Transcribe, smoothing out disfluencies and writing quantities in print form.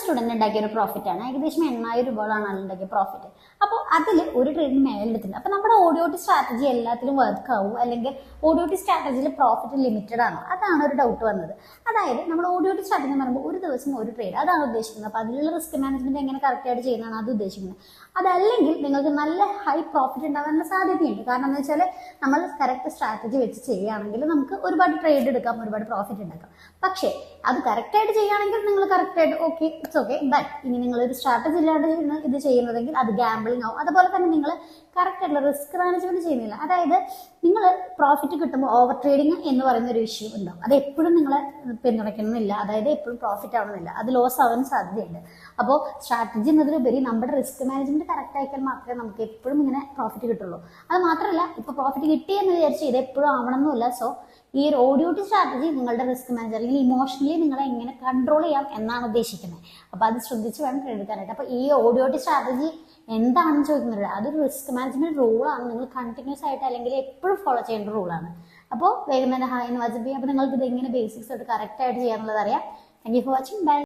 Student ഉണ്ടാക്കിയ ഒരു profit ആണ്. ഏകദേശം 8,000 രൂപകളാണ് ആളുണ്ടാക്കിയ പ്രോഫിറ്റ്. അപ്പോൾ അതിൽ ഒരു ട്രേഡിന് മേലെടുത്തിട്ടുണ്ട്. അപ്പോൾ നമ്മുടെ ഓഡിയോട്ടി സ്ട്രാറ്റജി എല്ലാത്തിലും വർക്ക് ആവും, അല്ലെങ്കിൽ ഓഡിയോട്ടി സ്ട്രാറ്റജിയിൽ പ്രോഫിറ്റ് ലിമിറ്റഡ് ആണോ, അതാണ് ഒരു ഡൗട്ട് വന്നത്. അതായത് നമ്മൾ ഓഡിയോട്ടി സ്ട്രാറ്റജി എന്ന് പറയുമ്പോൾ ഒരു ദിവസം ഒരു ട്രേഡ്, അതാണ് ഉദ്ദേശിക്കുന്നത്. അപ്പോൾ അതിലുള്ള റിസ്ക് മാനേജ്മെന്റ് എങ്ങനെ കറക്റ്റായിട്ട് ചെയ്യുന്നതാണ് അത് ഉദ്ദേശിക്കുന്നത്. അതല്ലെങ്കിൽ നിങ്ങൾക്ക് നല്ല ഹൈ പ്രോഫിറ്റ് ഉണ്ടാകാനുള്ള സാധ്യതയുണ്ട്. കാരണം എന്താ വെച്ചാൽ നമ്മൾ കറക്റ്റ് സ്ട്രാറ്റജി വെച്ച് ചെയ്യുകയാണെങ്കിൽ നമുക്ക് ഒരുപാട് ട്രേഡ് എടുക്കാം, ഒരുപാട് പ്രോഫിറ്റ് ഉണ്ടാക്കാം. പക്ഷേ അത് കറക്റ്റായിട്ട് ചെയ്യുകയാണെങ്കിൽ നിങ്ങൾ കറക്റ്റായിട്ട് ഓക്കെ, ഇറ്റ്സ് ഓക്കെ. ബട്ട് ഇനി നിങ്ങളൊരു സ്ട്രാറ്റജി ഇല്ലാണ്ട് ഇത് ചെയ്യുന്നതെങ്കിൽ അത് ഗാംബ്ലിംഗ് ആവും. അതുപോലെ തന്നെ നിങ്ങൾ കറക്റ്റ് ആയിട്ടുള്ള റിസ്ക് മാനേജ്മെന്റ് ചെയ്യുന്നില്ല. അതായത് നിങ്ങൾ പ്രോഫിറ്റ് കിട്ടുമ്പോൾ ഓവർ ട്രേഡിങ് എന്ന് പറയുന്ന ഒരു ഇഷ്യൂ ഉണ്ടാവും. അത് എപ്പോഴും നിങ്ങളെ പിന്തുണയ്ക്കണമെന്നില്ല, അതായത് എപ്പോഴും പ്രോഫിറ്റ് ആവണമെന്നില്ല, അത് ലോസ് ആവാൻ സാധ്യതയുണ്ട്. അപ്പോൾ സ്ട്രാറ്റജി എന്നതിലുപരി നമ്മുടെ റിസ്ക് മാനേജ്മെന്റ് കറക്റ്റ് ആക്കിയാൽ മാത്രമേ നമുക്ക് എപ്പോഴും ഇങ്ങനെ പ്രോഫിറ്റ് കിട്ടുള്ളൂ. അത് മാത്രമല്ല, ഇപ്പോൾ പ്രോഫിറ്റ് കിട്ടിയെന്ന് വിചാരിച്ച് ഇത് എപ്പോഴും ആവണമെന്നില്ല. സോ ഈ ഒരു ഓഡിയോട്ടി സ്ട്രാറ്റജി നിങ്ങളുടെ റിസ്ക് മാനേജർ അല്ലെങ്കിൽ ഇമോഷണലി നിങ്ങളെ എങ്ങനെ കൺട്രോൾ ചെയ്യാം എന്നാണ് ഉദ്ദേശിക്കുന്നത്. അപ്പോൾ അത് ശ്രദ്ധിച്ച് വേണം ട്രേഡ് എടുക്കാനായിട്ട്. അപ്പോൾ ഈ ഓഡിയോട്ടി സ്ട്രാറ്റജി എന്താണെന്ന് ചോദിക്കുന്നത് അതൊരു റിസ്ക് മാനേജ്മെന്റ് റൂളാണ്. നിങ്ങൾ കണ്ടിന്യൂസ് ആയിട്ട് അല്ലെങ്കിൽ എപ്പോഴും ഫോളോ ചെയ്യേണ്ട റൂളാണ്. അപ്പോൾ വേഗം തന്നെ ഹായ് എന്ന് വാട്സ്ആപ്പ് ചെയ്യാം. അപ്പോൾ നിങ്ങൾക്ക് ഇത് എങ്ങനെ ബേസിക്സ് ആയിട്ട് കറക്റ്റ് ആയിട്ട് ചെയ്യാന്നുള്ളത് അറിയാം. Thank you for watching. By.